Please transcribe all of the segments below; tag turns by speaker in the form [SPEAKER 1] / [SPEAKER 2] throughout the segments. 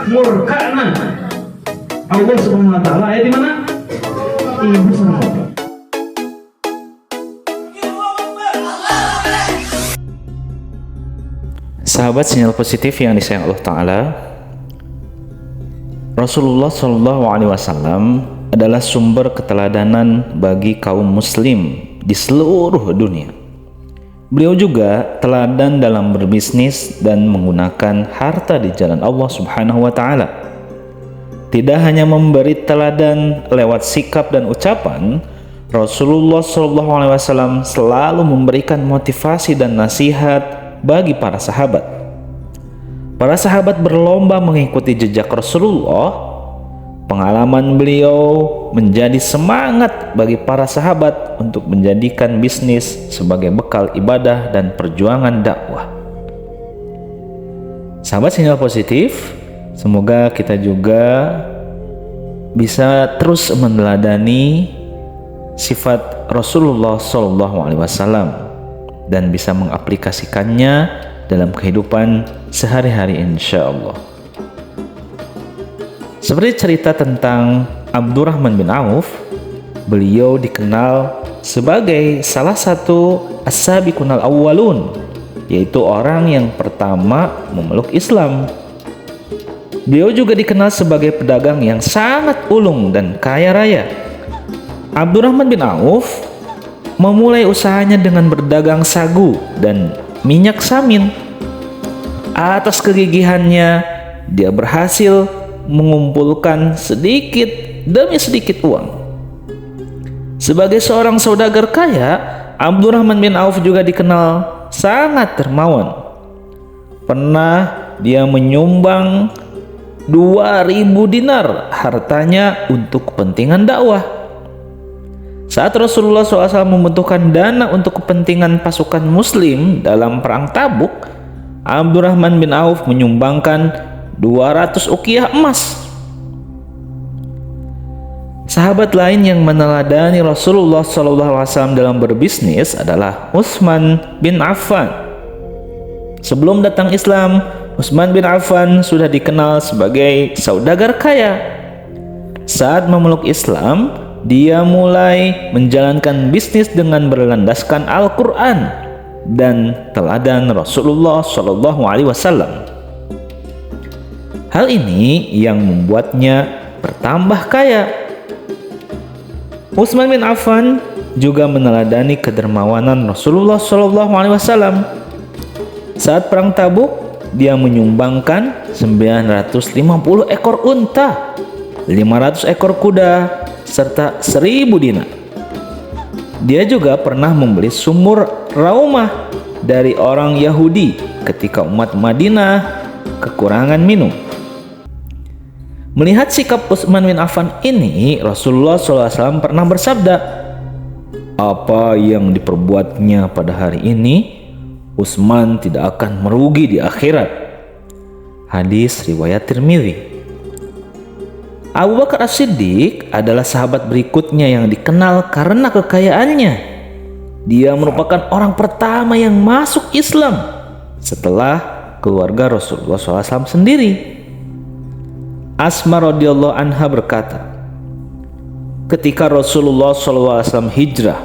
[SPEAKER 1] murkana Allah Subhanahu wa taala. Ayat di mana? Ibu sama bapak.
[SPEAKER 2] Sahabat sinyal positif yang disayang Allah Ta'ala, Rasulullah SAW adalah sumber keteladanan bagi kaum muslim di seluruh dunia. Beliau juga teladan dalam berbisnis dan menggunakan harta di jalan Allah Subhanahu wa Ta'ala. Tidak hanya memberi teladan lewat sikap dan ucapan, Rasulullah SAW selalu memberikan motivasi dan nasihat bagi para sahabat. Para sahabat berlomba mengikuti jejak Rasulullah. Pengalaman beliau menjadi semangat bagi para sahabat untuk menjadikan bisnis sebagai bekal ibadah dan perjuangan dakwah. Sahabat sinyal positif, semoga kita juga bisa terus meneladani sifat Rasulullah SAW dan bisa mengaplikasikannya dalam kehidupan sehari-hari insya-Allah. Seperti cerita tentang Abdurrahman bin Auf, beliau dikenal sebagai salah satu as-sabiqun al-awwalun, yaitu orang yang pertama memeluk Islam. Beliau juga dikenal sebagai pedagang yang sangat ulung dan kaya raya. Abdurrahman bin Auf memulai usahanya dengan berdagang sagu dan minyak samin. Atas kegigihannya, dia berhasil mengumpulkan sedikit demi sedikit uang. Sebagai seorang saudagar kaya, Abdurrahman bin Auf juga dikenal sangat dermawan. Pernah dia menyumbang 2.000 dinar hartanya untuk kepentingan dakwah. Saat Rasulullah SAW membutuhkan dana untuk kepentingan pasukan muslim dalam perang Tabuk, Abdurrahman bin Auf menyumbangkan 200 uqiyah emas. Sahabat lain yang meneladani Rasulullah SAW dalam berbisnis adalah Utsman bin Affan. Sebelum datang Islam, Utsman bin Affan sudah dikenal sebagai saudagar kaya. Saat memeluk Islam, dia mulai menjalankan bisnis dengan berlandaskan Al-Quran dan teladan Rasulullah SAW. Hal ini yang membuatnya bertambah kaya. Utsman bin Affan juga meneladani kedermawanan Rasulullah SAW. Saat perang Tabuk, dia menyumbangkan 950 ekor unta, 500 ekor kuda, serta 1.000 dinar. Dia juga pernah membeli sumur Raumah dari orang Yahudi ketika umat Madinah kekurangan minum. Melihat sikap Utsman bin Affan ini, Rasulullah SAW pernah bersabda, "Apa yang diperbuatnya pada hari ini, Utsman tidak akan merugi di akhirat." Hadis riwayat Tirmidzi. Abu Bakar As-Siddiq adalah sahabat berikutnya yang dikenal karena kekayaannya. Dia merupakan orang pertama yang masuk Islam setelah keluarga Rasulullah SAW sendiri. Asma radhiyallahu anha berkata, ketika Rasulullah SAW hijrah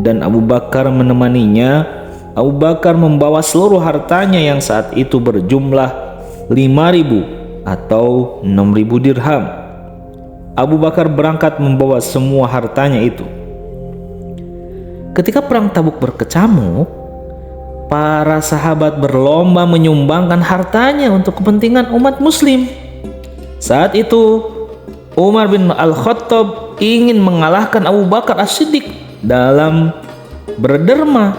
[SPEAKER 2] dan Abu Bakar menemaninya, Abu Bakar membawa seluruh hartanya yang saat itu berjumlah 5.000 atau 6.000 dirham. Abu Bakar berangkat membawa semua hartanya itu. Ketika perang Tabuk berkecamuk, para sahabat berlomba menyumbangkan hartanya untuk kepentingan umat muslim. Saat itu Umar bin Al-Khattab ingin mengalahkan Abu Bakar As-Siddiq dalam berderma.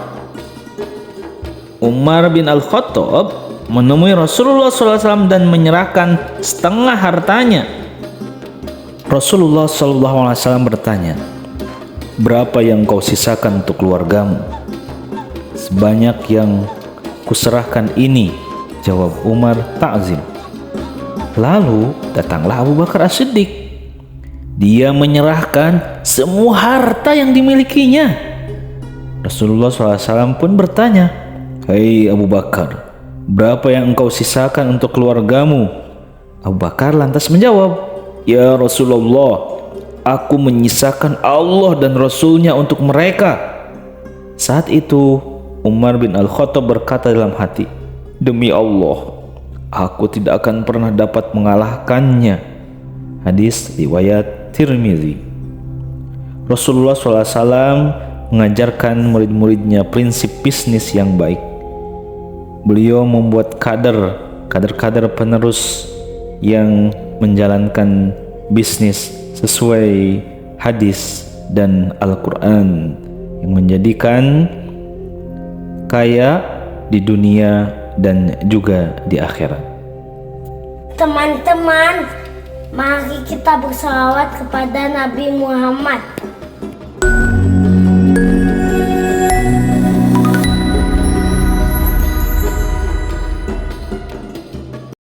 [SPEAKER 2] Umar bin Al-Khattab menemui Rasulullah SAW dan menyerahkan setengah hartanya. Rasulullah SAW bertanya, "Berapa yang kau sisakan untuk keluargamu?" "Sebanyak yang kuserahkan ini," jawab Umar ta'zim. Lalu datanglah Abu Bakar As-Siddiq. Dia menyerahkan semua harta yang dimilikinya. Rasulullah SAW pun bertanya, "Hei Abu Bakar, berapa yang engkau sisakan untuk keluargamu?" Abu Bakar lantas menjawab, "Ya Rasulullah, aku menyisakan Allah dan Rasulnya untuk mereka." Saat itu Umar bin Al-Khattab berkata dalam hati, "Demi Allah, aku tidak akan pernah dapat mengalahkannya." Hadis riwayat Tirmizi. Rasulullah SAW mengajarkan murid-muridnya prinsip bisnis yang baik. Beliau membuat kader penerus yang menjalankan bisnis sesuai hadis dan Al-Quran yang menjadikan kaya di dunia dan juga di akhirat.
[SPEAKER 3] Teman-teman, mari kita bersalawat kepada Nabi Muhammad.